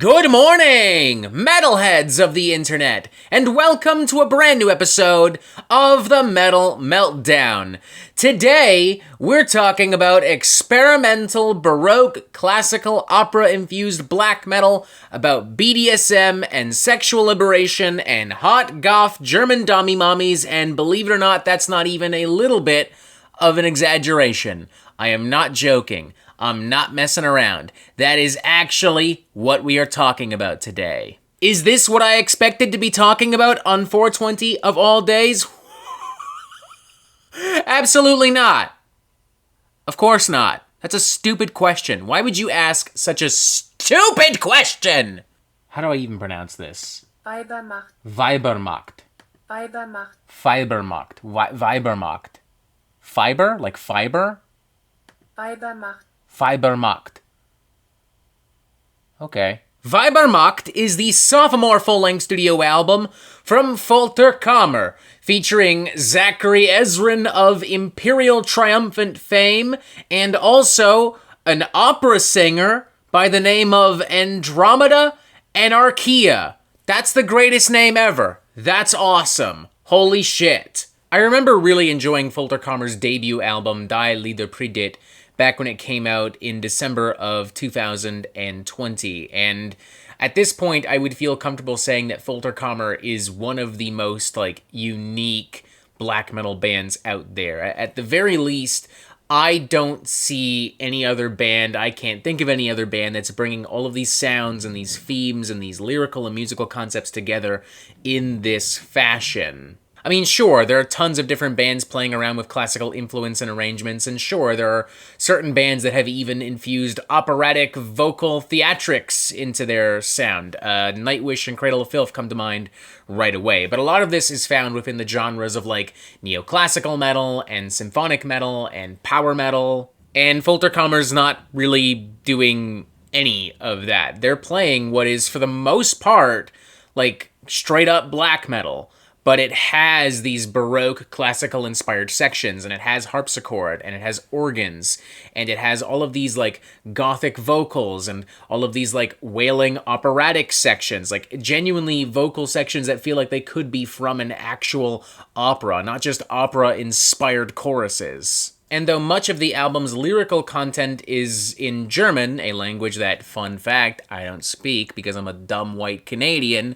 Good morning, metalheads of the internet, and welcome to a brand new episode of the Metal Meltdown. Today, we're talking about experimental, baroque, classical, opera-infused black metal, about BDSM and sexual liberation and hot goth German dummy mommies, and believe it or not, that's not even a little bit of an exaggeration. I am not joking. I'm not messing around. That is actually what we are talking about today. Is this what I expected to be talking about on 420 of all days? Absolutely not. Of course not. That's a stupid question. Why would you ask such a stupid question? How do I even pronounce this? Weibermacht. Weibermacht. Weibermacht. Weibermacht. Weibermacht. Fiber? Like fiber? Weibermacht. Weibermacht. Okay. Weibermacht is the sophomore full-length studio album from Folterkammer, featuring Zachary Ezrin of Imperial Triumphant fame, and also an opera singer by the name of Andromeda Anarchia. That's the greatest name ever. That's awesome. Holy shit. I remember really enjoying Folterkammer's debut album, Die Lieder Predit, back when it came out in December of 2020, and at this point, I would feel comfortable saying that Folterkammer is one of the most, unique black metal bands out there. At the very least, I don't see any other band, I can't think of any other band that's bringing all of these sounds and these themes and these lyrical and musical concepts together in this fashion. I mean, sure, there are tons of different bands playing around with classical influence and arrangements, and sure, there are certain bands that have even infused operatic vocal theatrics into their sound. Nightwish and Cradle of Filth come to mind right away, but a lot of this is found within the genres of, neoclassical metal and symphonic metal and power metal, and Folterkammer's not really doing any of that. They're playing what is, for the most part, straight-up black metal. But it has these Baroque, classical-inspired sections, and it has harpsichord, and it has organs, and it has all of these, Gothic vocals, and all of these, wailing operatic sections, genuinely vocal sections that feel like they could be from an actual opera, not just opera-inspired choruses. And though much of the album's lyrical content is in German, a language that, fun fact, I don't speak because I'm a dumb white Canadian,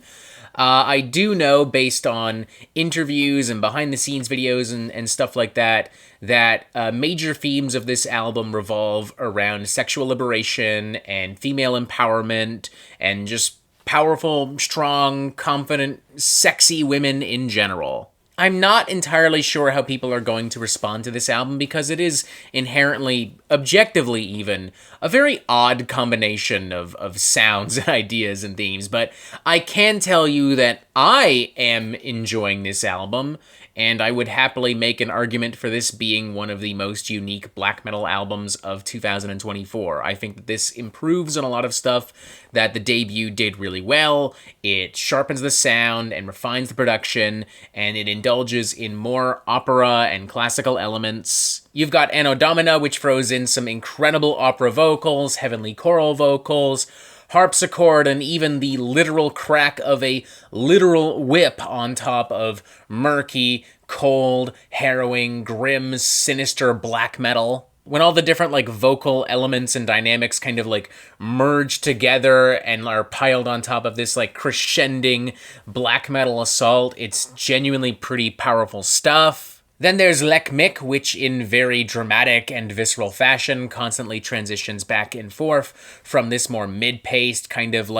I do know, based on interviews and behind-the-scenes videos and stuff like that, that major themes of this album revolve around sexual liberation and female empowerment and just powerful, strong, confident, sexy women in general. I'm not entirely sure how people are going to respond to this album because it is inherently, objectively even, a very odd combination of sounds and ideas and themes, but I can tell you that I am enjoying this album, and I would happily make an argument for this being one of the most unique black metal albums of 2024. I think that this improves on a lot of stuff that the debut did really well. It sharpens the sound and refines the production, and it indulges in more opera and classical elements. You've got Anno Domina, which throws in some incredible opera vocals, heavenly choral vocals, harpsichord, and even the literal crack of a literal whip on top of murky, cold, harrowing, grim, sinister black metal. When all the different, vocal elements and dynamics kind of, merge together and are piled on top of this, crescending black metal assault, it's genuinely pretty powerful stuff. Then there's Lek Mik, which in very dramatic and visceral fashion constantly transitions back and forth from this more mid-paced kind of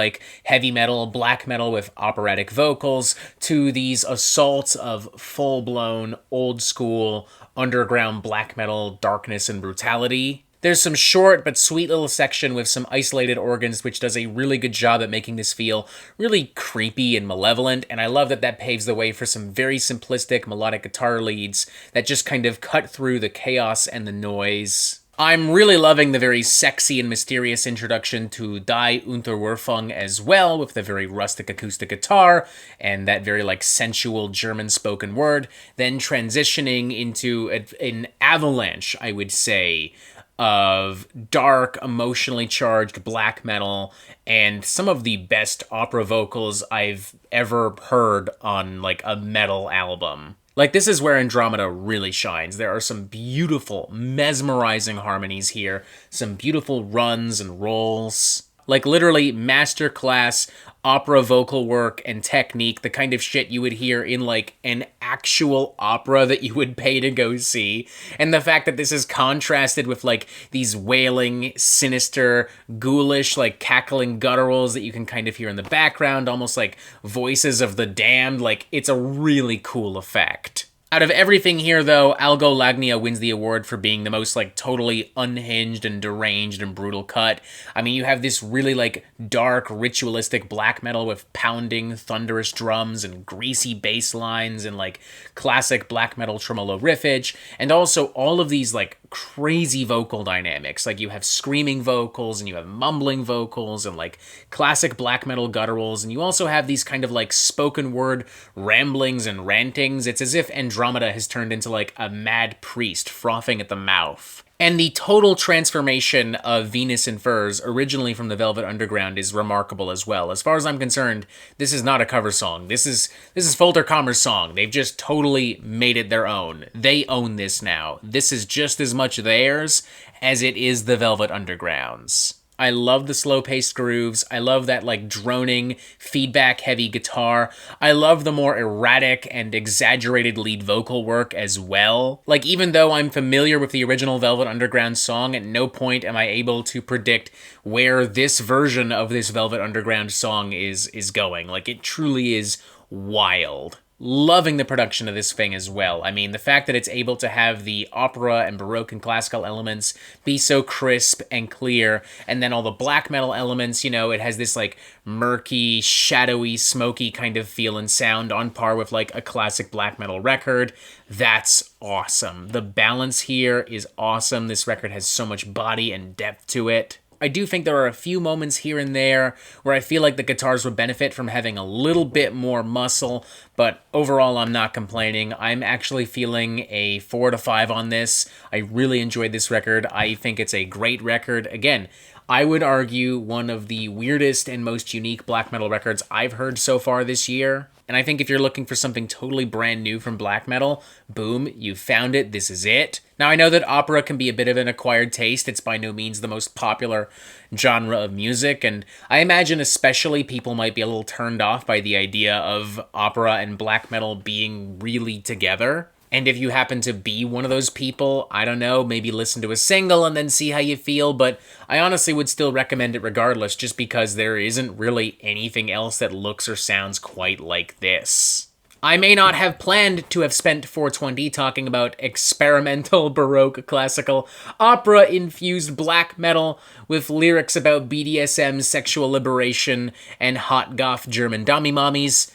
heavy metal, black metal with operatic vocals to these assaults of full-blown, old-school, underground black metal darkness and brutality. There's some short but sweet little section with some isolated organs which does a really good job at making this feel really creepy and malevolent, and I love that that paves the way for some very simplistic melodic guitar leads that just kind of cut through the chaos and the noise. I'm really loving the very sexy and mysterious introduction to Die Unterwerfung as well, with the very rustic acoustic guitar and that very sensual German spoken word, then transitioning into an avalanche, I would say, of dark, emotionally charged black metal and some of the best opera vocals I've ever heard on, like, a metal album. Like, this is where Andromeda really shines. There are some beautiful, mesmerizing harmonies here, some beautiful runs and rolls. Like, literally masterclass opera vocal work and technique, the kind of shit you would hear in, like, an actual opera that you would pay to go see. And the fact that this is contrasted with, like, these wailing, sinister, ghoulish, like, cackling gutturals that you can kind of hear in the background, almost like voices of the damned. Like, it's a really cool effect. Out of everything here, though, Algo Lagnia wins the award for being the most, like, totally unhinged and deranged and brutal cut. I mean, you have this really, like, dark, ritualistic black metal with pounding, thunderous drums and greasy bass lines and, like, classic black metal tremolo riffage, and also all of these, like, crazy vocal dynamics. Like, you have screaming vocals, and you have mumbling vocals, and, like, classic black metal gutturals, and you also have these kind of, like, spoken word ramblings and rantings. It's as if Andromeda has turned into, like, a mad priest frothing at the mouth. And the total transformation of Venus in Furs, originally from the Velvet Underground, is remarkable as well. As far as I'm concerned, this is not a cover song. This is Folterkammer's song. They've just totally made it their own. They own this now. This is just as much theirs as it is the Velvet Underground's. I love the slow-paced grooves. I love that, like, droning, feedback-heavy guitar. I love the more erratic and exaggerated lead vocal work as well. Like, even though I'm familiar with the original Velvet Underground song, at no point am I able to predict where this version of this Velvet Underground song is going. Like, it truly is wild. Loving the production of this thing as well. I mean, the fact that it's able to have the opera and Baroque and classical elements be so crisp and clear, and then all the black metal elements, you know, it has this, like, murky, shadowy, smoky kind of feel and sound on par with, like, a classic black metal record. That's awesome. The balance here is awesome. This record has so much body and depth to it. I do think there are a few moments here and there where I feel like the guitars would benefit from having a little bit more muscle, but overall I'm not complaining. I'm actually feeling a 4 to 5 on this. I really enjoyed this record. I think it's a great record. Again, I would argue one of the weirdest and most unique black metal records I've heard so far this year. And I think if you're looking for something totally brand new from black metal, boom, you found it, this is it. Now, I know that opera can be a bit of an acquired taste. It's by no means the most popular genre of music, and I imagine especially people might be a little turned off by the idea of opera and black metal being really together. And if you happen to be one of those people, I don't know, maybe listen to a single and then see how you feel, but I honestly would still recommend it regardless, just because there isn't really anything else that looks or sounds quite like this. I may not have planned to have spent 420 talking about experimental, Baroque, classical, opera-infused black metal with lyrics about BDSM, sexual liberation, and hot goth German dummy mommies,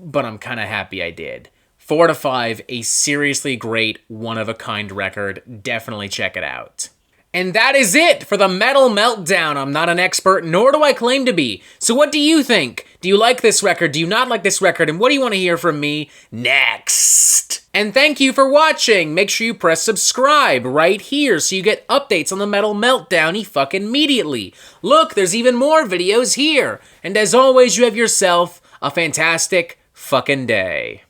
but I'm kinda happy I did. 4 to 5, a seriously great, one-of-a-kind record. Definitely check it out. And that is it for the Metal Meltdown. I'm not an expert, nor do I claim to be. So what do you think? Do you like this record? Do you not like this record? And what do you want to hear from me next? And thank you for watching. Make sure you press subscribe right here so you get updates on the Metal Meltdown fucking immediately. Look, there's even more videos here. And as always, you have yourself a fantastic fucking day.